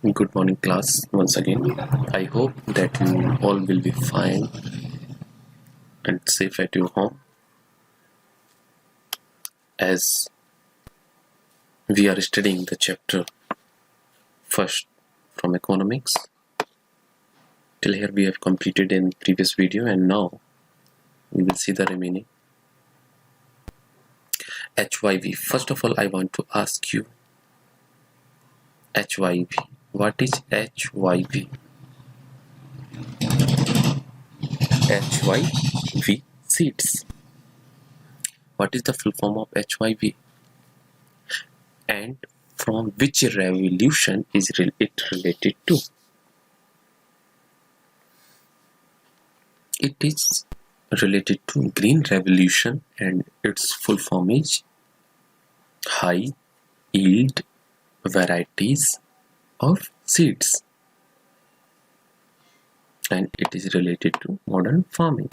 Good morning, class. Once again, I hope that you all will be fine and safe at your home, as we are studying the chapter first from economics. Till here we have completed in previous video, and now we will see the remaining. HYV. First of all, I want to ask you HYV. What is HYV? HYV seeds. What is the full form of HYV? And from which revolution is it related to? It is related to Green Revolution, and its full form is high yield varieties of seeds, and it is related to modern farming.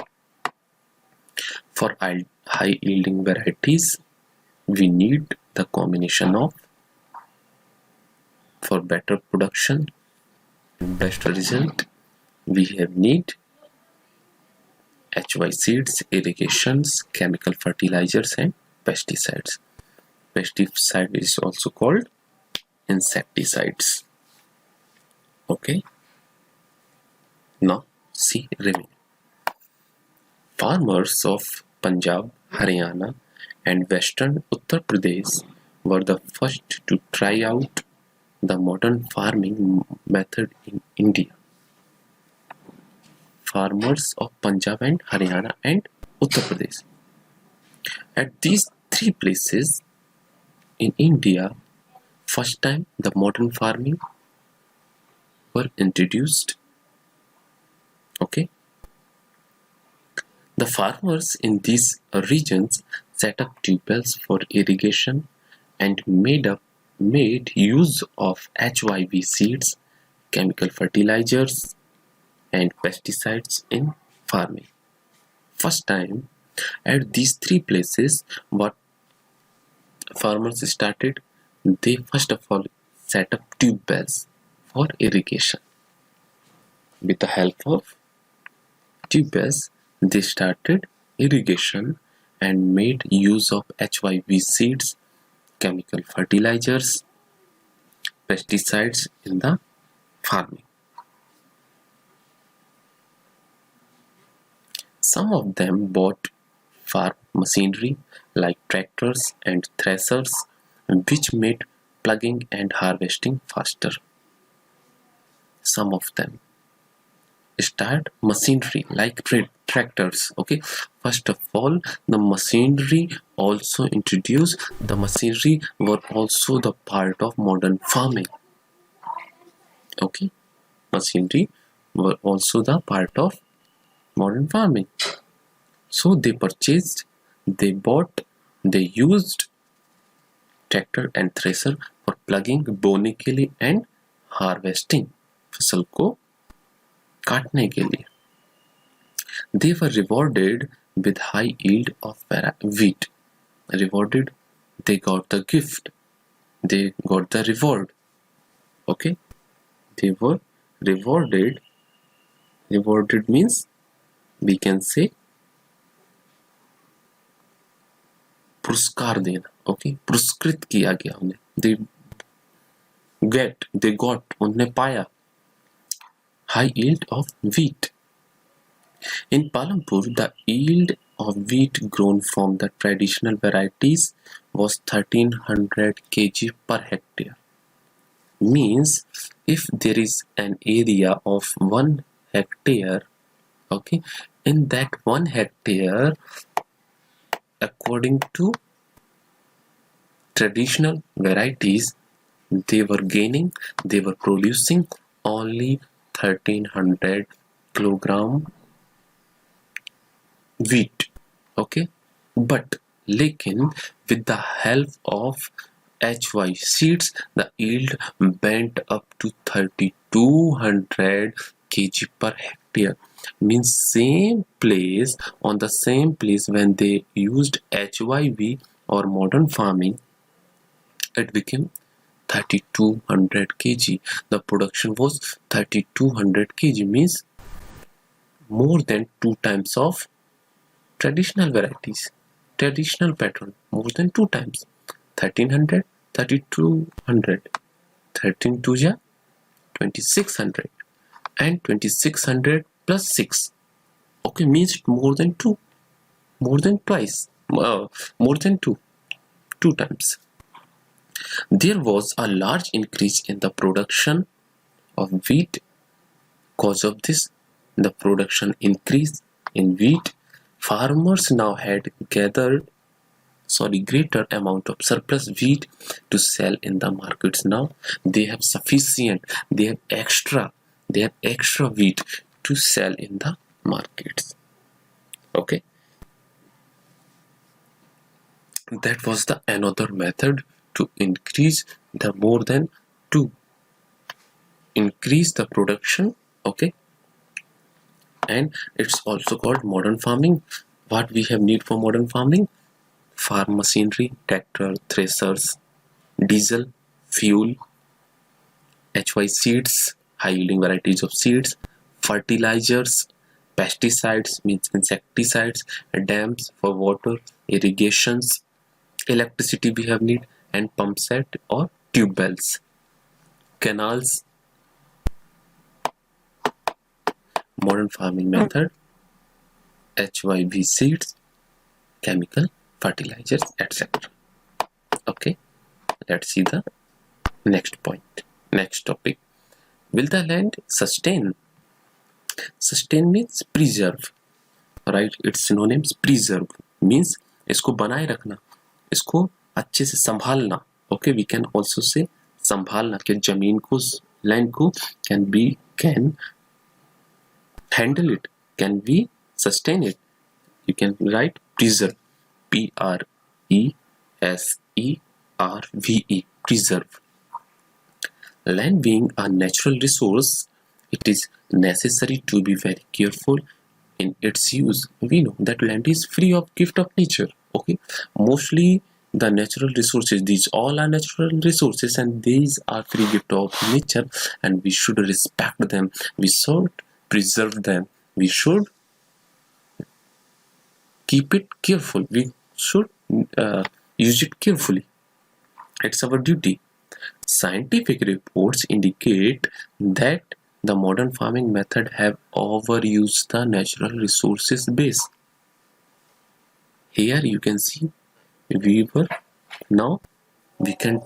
For high yielding varieties, we need the combination of, for better production and best result, we have need HY seeds, irrigations, chemical fertilizers and pesticides. Pesticide is also called insecticides. Okay. Now see remaining. Farmers of Punjab, Haryana and western Uttar Pradesh were the first to try out the modern farming method in India. Farmers of Punjab and Haryana and Uttar Pradesh. At these three places in India, first time the modern farming were introduced. Okay. The farmers in these regions set up tube wells for irrigation and made use of HYV seeds, chemical fertilizers and pesticides in farming. First time at these three places, what farmers started, they first of all set up tube wells for irrigation. With the help of tube wells, they started irrigation and made use of HYV seeds, chemical fertilizers, pesticides in the farming. Some of them bought farm machinery like tractors and threshers, which made plugging and harvesting faster. Some of them start machinery like tractors. Okay, first of all, the machinery also introduced. The machinery were also the part of modern farming. Okay, machinery were also the part of modern farming. So they purchased, they bought, they used tractor and thresher for plugging, बोने के लिए and harvesting, फसल को काटने के लिए. They were rewarded with high yield of wheat. Rewarded, they got the gift, they got the reward. Okay, they were rewarded. Rewarded means we can say पुरस्कार देना. Okay, पुरस्कृत किया गया उन्हें. They got, उन्हें पाया high yield of wheat. In Palampur, the yield of wheat grown from the traditional varieties was 1300 kg per hectare. Means if there is an area of 1 hectare, okay, in that 1 hectare, according to traditional varieties, they were producing only 1300 kilogram wheat. Okay, but lekin with the help of HY seeds, the yield went up to 3200 kg per hectare. Means same place, on the same place when they used HYV or modern farming, it became 3200 kg. The production was 3200 kg, means more than 2 times of traditional varieties, traditional pattern, more than 2 times. 1300, 3200, 13 2 ja 2600, and 2600 plus 6, okay, means more than 2, more than twice, more than 2 times. There was a large increase in the production of wheat. Cause of this, the production increase in wheat, farmers now had greater amount of surplus wheat to sell in the markets. Now they have sufficient, they have extra wheat to sell in the markets. Okay, that was the another method to increase the increase the production. Okay, and it's also called modern farming. What we have need for modern farming? Farm machinery, tractor, threshers, diesel, fuel, Ch-1 seeds, high yielding varieties of seeds, fertilizers, pesticides means insecticides, dams for water, irrigations, electricity we have need, and pump set or tube wells, canals. Modern farming method: HYV seeds, chemical fertilizers, etc. Okay, let's see the next point, next topic. Will the land sustain? Sustain means preserve, right? Its synonyms: preserve means इसको बनाए रखना, इसको अच्छे से संभालना. Okay, we can also say संभालना, कि जमीन को, लैंड को can handle it, can we sustain it? You can write preserve, Preserve, preserve. Land being a natural resource, it is necessary to be very careful in its use. We know that land is free of gift of nature. Okay, mostly the natural resources, these all are natural resources, and these are free gift of nature, and we should respect them, we should preserve them, we should keep it careful, we should use it carefully. It's our duty. Scientific reports indicate that the modern farming method have overused the natural resources base. Here you can see now we can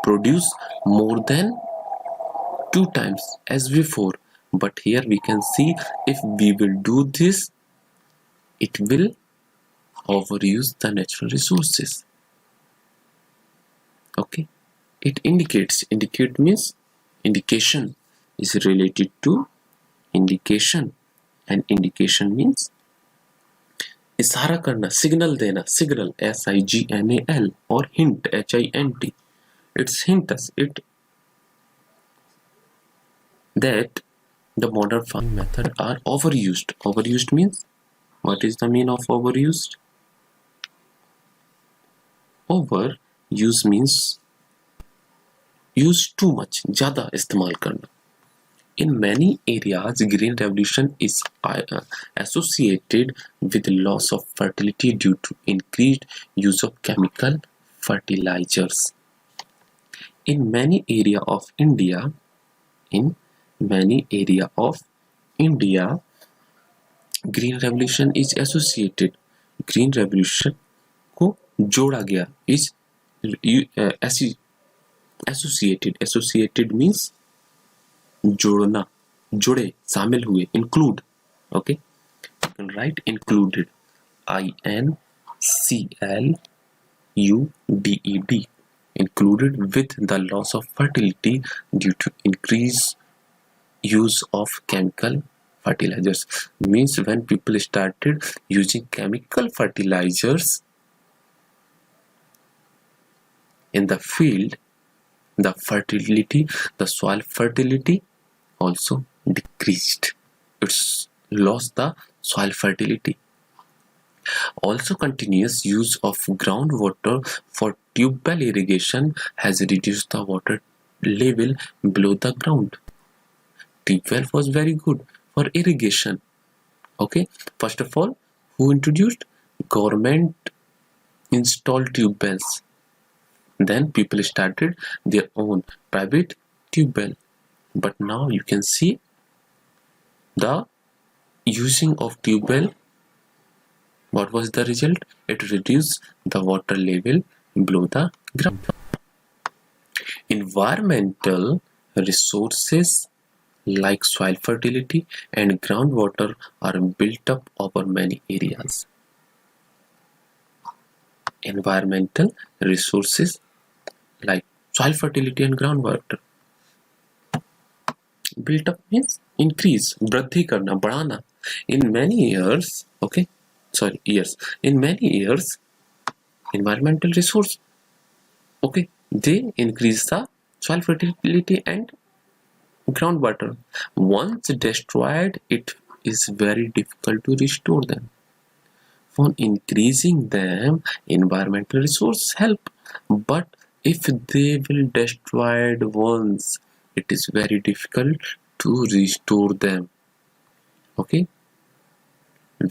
produce more than 2 times as before, but here we can see if we will do this, it will overuse the natural resources. Okay, it indicate means indication is related to indication, and indication means इशारा करना, signal देना, signal SIGNAL, or hint, HINT. It's hint us it that the modern farming method are overused. Overused means, what is the meaning of overused? Overuse means use too much, ज़्यादा इस्तेमाल करना. In many areas, green revolution is associated with loss of fertility due to increased use of chemical fertilizers. In many area of India, green revolution is associated. Green revolution को जोड़ा गया, is associated. Associated means जोड़ना, जुड़े, शामिल हुए, include. Okay, you can write included, INCLUDED, included with the loss of fertility due to increased use of chemical fertilizers. Means when people started using chemical fertilizers in the field, the soil fertility also decreased. It's lost the soil fertility. Also, continuous use of groundwater for tube well irrigation has reduced the water level below the ground. Tube well was very good for irrigation. Okay, first of all, who introduced? Government installed tube wells. Then people started their own private tube well. But now you can see the using of tube well. What was the result? It reduced the water level below the ground. Environmental resources like soil fertility and groundwater are built up over many areas. Environmental resources like soil fertility and groundwater built up means increase, वृद्धि करना, बढ़ाना. In many years, in many years, environmental resource, they increase the soil fertility and groundwater. Once destroyed, it is very difficult to restore them. For increasing them, environmental resources help, but if they will destroyed once, it is very difficult to restore them. Okay,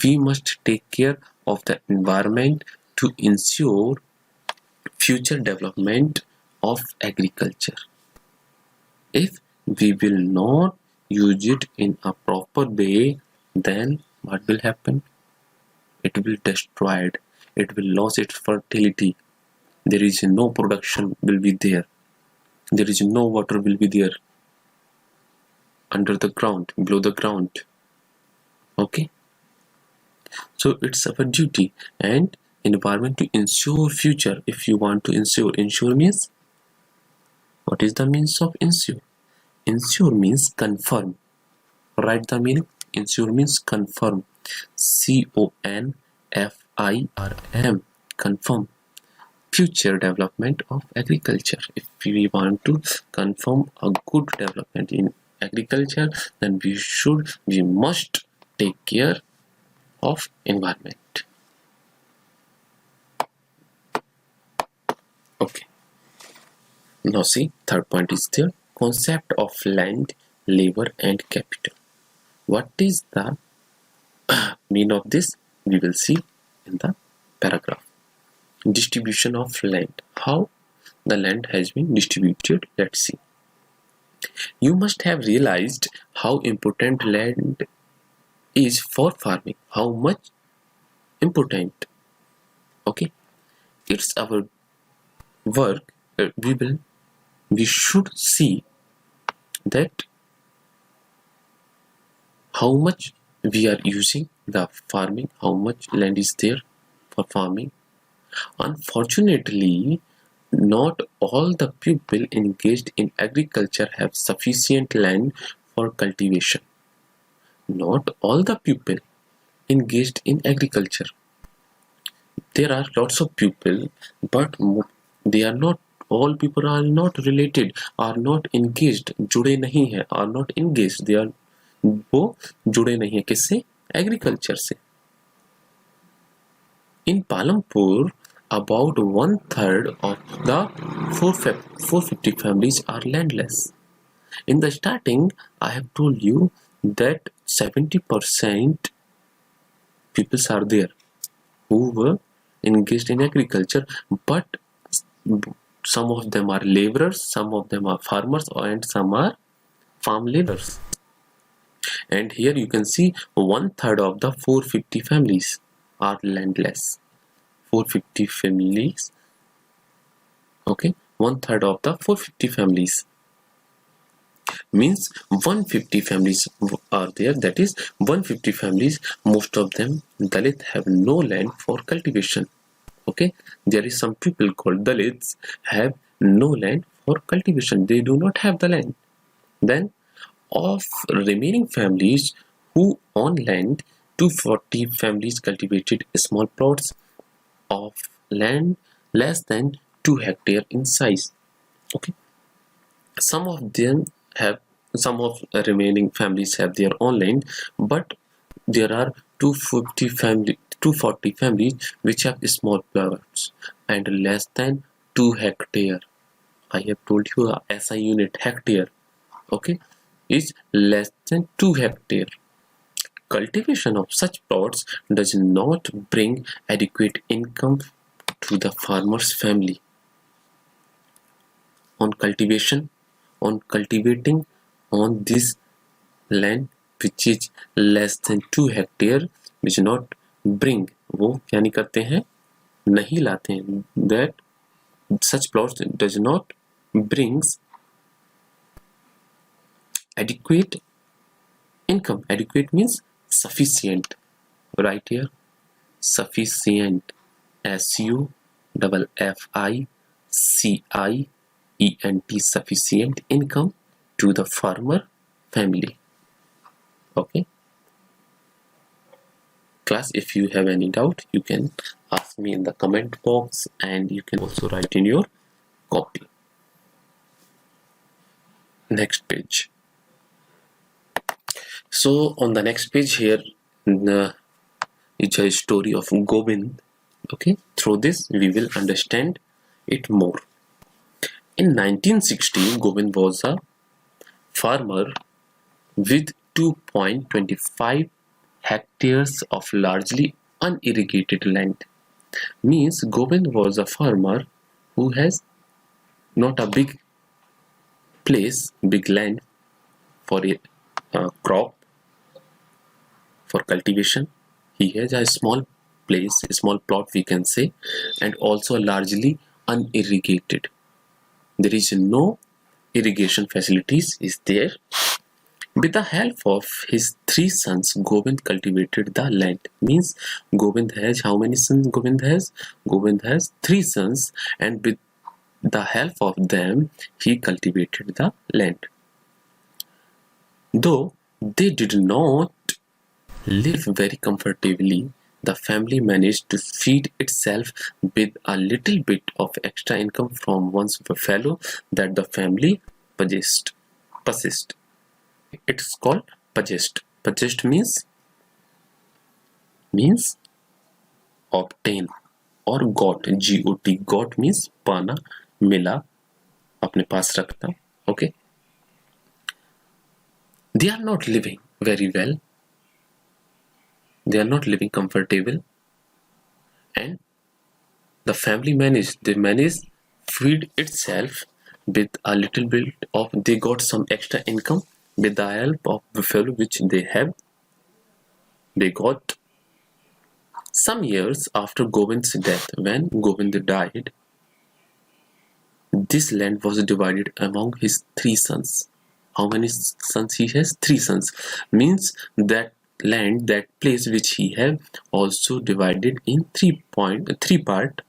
we must take care of the environment to ensure future development of agriculture. If we will not use it in a proper way, then what will happen? It will destroyed. It will lose its fertility. There is no production will be there. There is no water will be there under the ground, below the ground. Okay. So it's our duty and environment to ensure future. If you want to ensure means, what is the means of ensure? Ensure means confirm. Write the meaning. Ensure means confirm. CONFIRM. Confirm future development of agriculture. If we want to confirm a good development in agriculture, then we must take care of environment. Okay. Now see, third point is there. Concept of land, labor and capital. What is the meaning of this? We will see in the paragraph. Distribution of land. How the land has been distributed. Let's see. You must have realized how important land is for farming. How much important. Okay. It's our work. We should see that how much we are using the farming, how much land is there for farming. Unfortunately, not all the people engaged in agriculture have sufficient land for cultivation. Not all the people engaged in agriculture. There are lots of people, but they are not. All people are not related, are not engaged, जुड़े नहीं हैं, are not engaged. They are वो जुड़े नहीं हैं किससे? Agriculture से. In Palampur, about 1/3 of the 450 families are landless. In the starting, I have told you that 70% people are there who were engaged in agriculture, but some of them are laborers, some of them are farmers, and some are farm laborers. And here you can see 1/3 of the 450 families are landless. 450 families. Okay, 1/3 of the 450 families means 150 families are there. That is 150 families. Most of them Dalit have no land for cultivation. Okay, there is some people called Dalits have no land for cultivation. They do not have the land. Then of remaining families who own land, 240 families cultivated small plots of land less than 2 hectares in size. Okay, some of remaining families have their own land, but there are 240 240 families which have small plots and less than 2 hectare. I have told you SI unit hectare, okay, is less than 2 hectare. Cultivation of such plots does not bring adequate income to the farmer's family. On cultivating on this land which is less than 2 hectare which not bring, वो क्या नहीं करते हैं, नहीं लाते हैं, that such plots does not brings adequate income. Adequate means sufficient, right here, sufficient, SUFFICIENT, sufficient income to the farmer family. Okay class, if you have any doubt you can ask me in the comment box and you can also write in your copy. Next page. So on the next page here it's a story of Gobind. Okay, through this we will understand it more. In 1960, Gobind was a farmer with 2.25 hectares of largely unirrigated land. Means Gobind was a farmer who has not a big place, big land for a crop, for cultivation. He has a small place, a small plot we can say, and also largely unirrigated. There is no irrigation facilities is there. With the help of his 3 sons, Gobind cultivated the land. Means Gobind has, how many sons Gobind has? Gobind has 3 sons, and with the help of them, he cultivated the land. Though they did not live very comfortably, the family managed to feed itself with a little bit of extra income from one fellow that the family possessed. It's called possessed. Possessed means obtain or got. G-O-T. Got means पाना, मिला, अपने पास रखना. Okay. They are not living very well. They are not living comfortable, and the family managed feed itself with a little bit of, they got some extra income with the help of buffalo which they have. They got some years after Govind's death. When Govind died, this land was divided among his 3 sons. How many sons he has? 3 sons. Means that land, that place which he have, also divided in 3 part.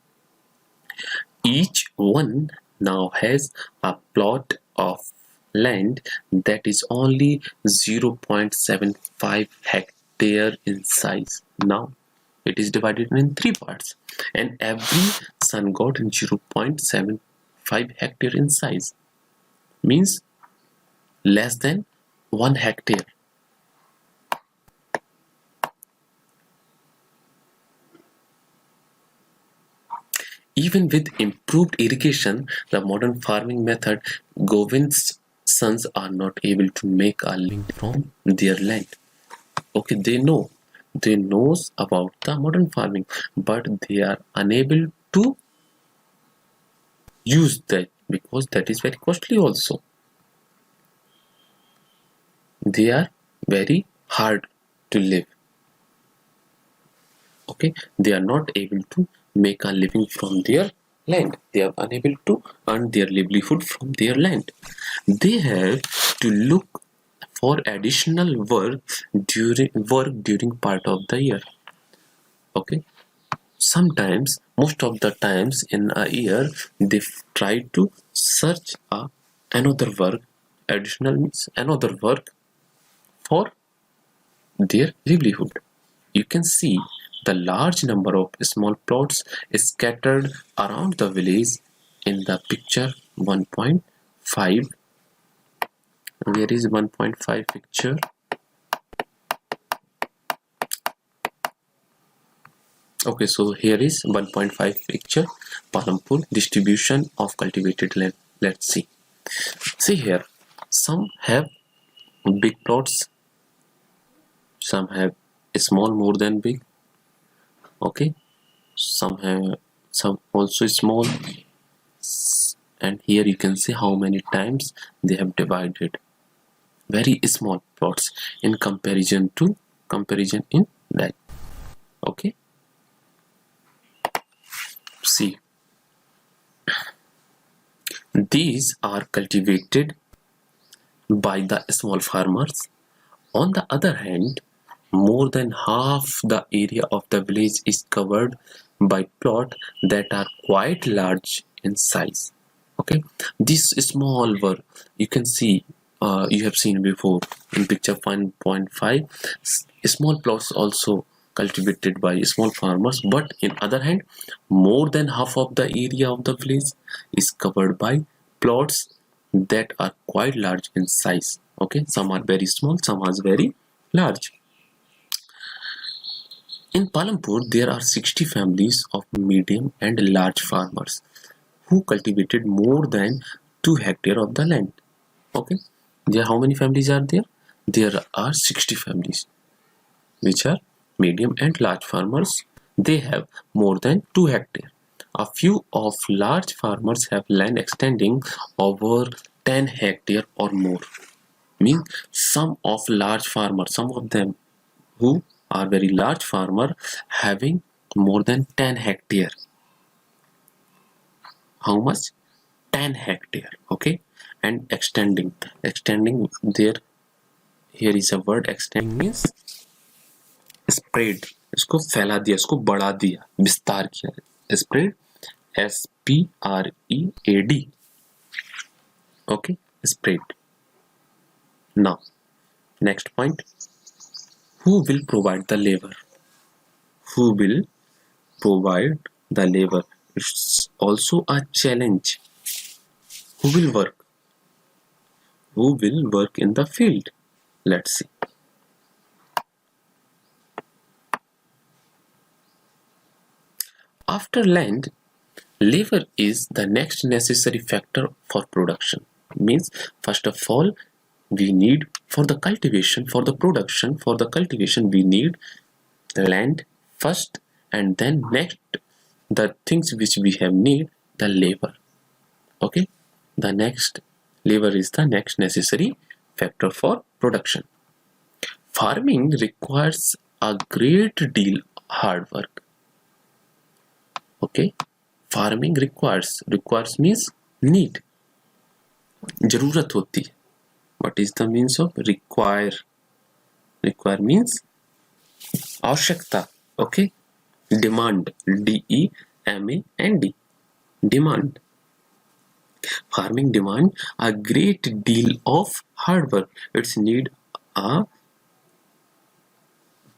Each one now has a plot of land that is only 0.75 hectare in size. Now it is divided in 3 parts, and every son got 0.75 hectare in size. Means less than 1 hectare. Even with improved irrigation, the modern farming method, Govind's sons are not able to make a living from their land. Okay, they knows about the modern farming, but they are unable to use that because that is very costly also. They are very hard to live. Okay, they are not able to make a living from their land. They are unable to earn their livelihood from their land. They have to look for additional work during part of the year. Okay, sometimes, most of the times in a year, they try to search another work. Additional means another work for their livelihood. You can see the large number of small plots scattered around the village in the picture 1.5. Where is 1.5 picture? Okay, so here is 1.5 picture, Palampur distribution of cultivated land. Let's see. See here, some have big plots, some have small more than big. Okay, some have some also small, and here you can see how many times they have divided very small plots in comparison in that. Okay, see, these are cultivated by the small farmers. On the other hand, more than half the area of the village is covered by plots that are quite large in size. Okay, this small work you can see, you have seen before in picture 1.5. Small plots also cultivated by small farmers, but in other hand, more than half of the area of the village is covered by plots that are quite large in size. Okay, some are very small, some are very large. In Palampur, there are 60 families of medium and large farmers who cultivated more than 2 hectares of the land. Okay, there how many families are there? There are 60 families which are medium and large farmers. They have more than 2 hectares. A few of large farmers have land extending over 10 hectares or more. Means some of large farmers, some of them who are very large farmer having more than 10 hectare. How much? 10 hectare. Okay, and extending there. Here is a word, extending means spread. इसको फैला दिया, इसको बढ़ा दिया, विस्तार किया. Spread, SPREAD. Okay, spread. Now, next point. Who will provide the labor? Who will provide the labor? It's also a challenge. Who will work? Who will work in the field? Let's see. After land, labor is the next necessary factor for production. Means, first of all, we need for the cultivation, we need land first, and then next, the things which we have need, the labor. Okay, the next labor is the next necessary factor for production. Farming requires a great deal hard work. Okay, farming requires means need, जरूरत होती है. What is the means of require? Require means आवश्यकता. Okay, demand, DEMAND, demand. Farming demand a great deal of hard work. It's need a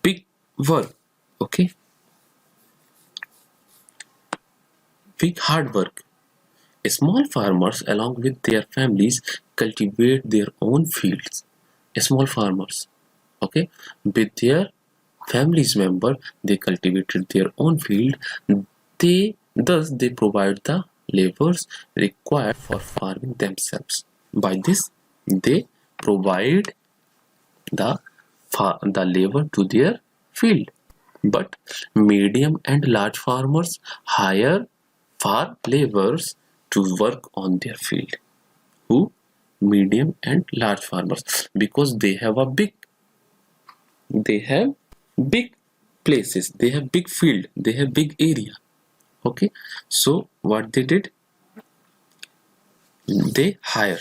big work. Okay, big hard work. Small farmers along with their families cultivate their own fields. Small farmers, okay, with their families member, they cultivated their own field. They provide the labors required for farming themselves. By this, they provide the labor to their field. But medium and large farmers hire farm laborers to work on their field. Who? Medium and large farmers, because they have big places, they have big field, they have big area. Okay, so what they did, they hire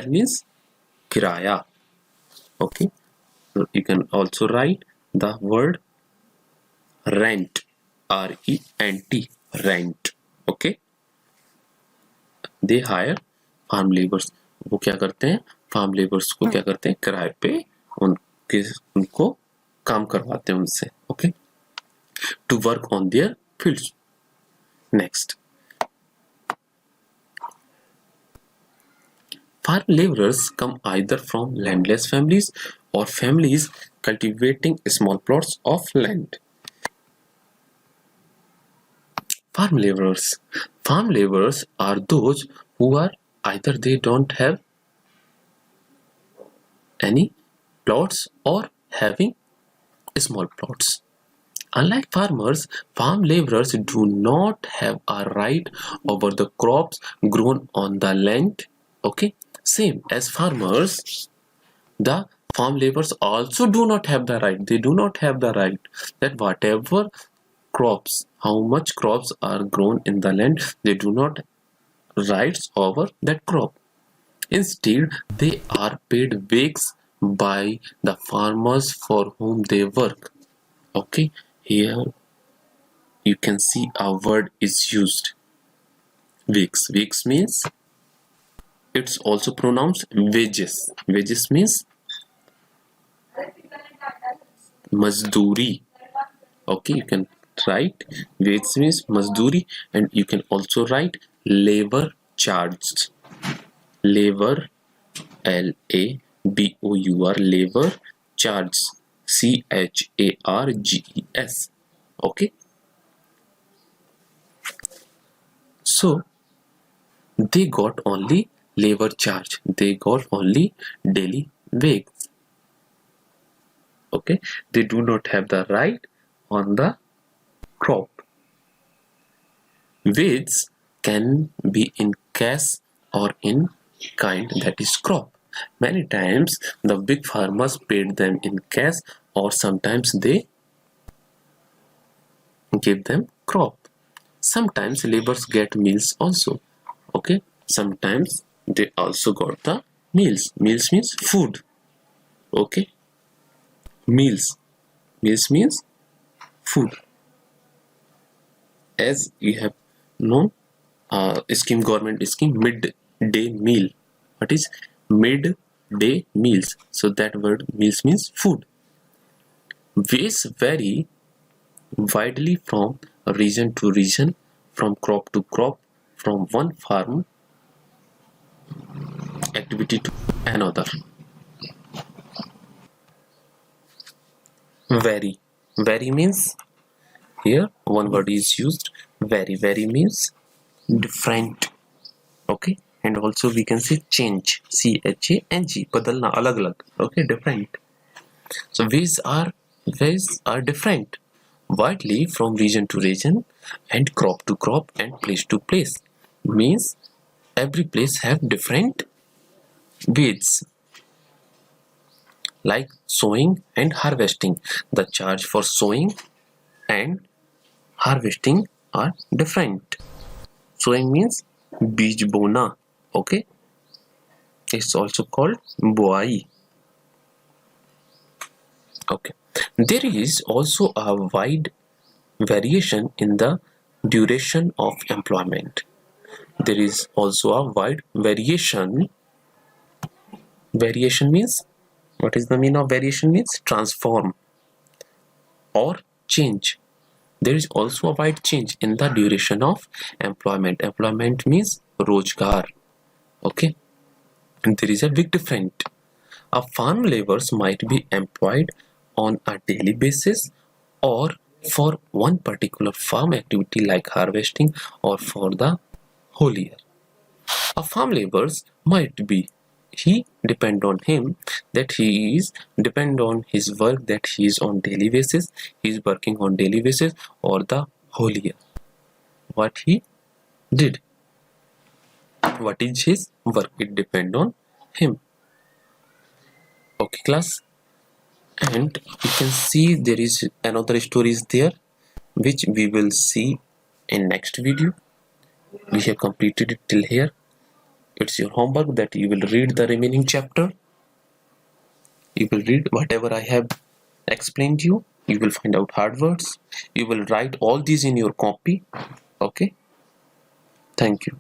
means kiraya. Okay, so you can also write the word rent, RENT, rent. Okay, they hire farm labours. वो क्या करते हैं, farm labours को क्या करते हैं, किराए पे उनको काम करवाते हैं उनसे. Okay, to work on their fields. Next, farm laborers come either from landless families or families cultivating small plots of land. Farm laborers. Farm laborers are those who are either they don't have any plots or having small plots. Unlike farmers, farm laborers do not have a right over the crops grown on the land. Okay, same as farmers, the farm laborers also do not have the right. They do not have the right that whatever crops, how much crops are grown in the land, they do not rights over that crop. Instead, they are paid wages by the farmers for whom they work. Okay, here you can see a word is used. Wages. Wages means it's also pronounced wages. Wages means mazduri. Okay, you can write wages means mazduri, and you can also write labor charged. Labor, L-A-B-O-U-R, labor charges, C-H-A-R-G-E-S. Okay, so they got only labor charge, they got only daily wage. Okay, they do not have the right on the crop. Wage can be in cash or in kind, that is crop. Many times the big farmers paid them in cash, or sometimes they give them crop. Sometimes laborers get meals also. Okay, sometimes they also got the meals. Meals means food. Okay, meals means food. As you have known, scheme, government scheme, midday meal. What is midday meals? So that word meals means food. Wages vary widely from region to region, from crop to crop, from one farm activity to another. Vary. Vary means, here one word is used. Vary means different. Okay, and also we can say change, C-H-A-N-G, badalna, alag alag. Okay, different. So ways are different widely from region to region, and crop to crop, and place to place. Means every place have different ways. Like sowing and harvesting, the charge for sowing and harvesting are different. Sowing means beej bona. Okay, it's also called buai. Okay, there is also a wide variation in the duration of employment. There is also a wide variation. Variation means, what is the meaning of variation? Means transform or change. There is also a wide change in the duration of employment. Employment means rojgar. Okay, and there is a big difference. A farm laborers might be employed on a daily basis, or for one particular farm activity like harvesting, or for the whole year. A farm laborers might be, he depend on him, that he is depend on his work, that he is on daily basis, he is working on daily basis, or the whole year. What he did, what is his work, it depend on him. Okay class, and you can see there is another stories there which we will see in next video. We have completed it till here. It's your homework that you will read the remaining chapter. You will read whatever I have explained to you. You will find out hard words. You will write all these in your copy. Okay, thank you.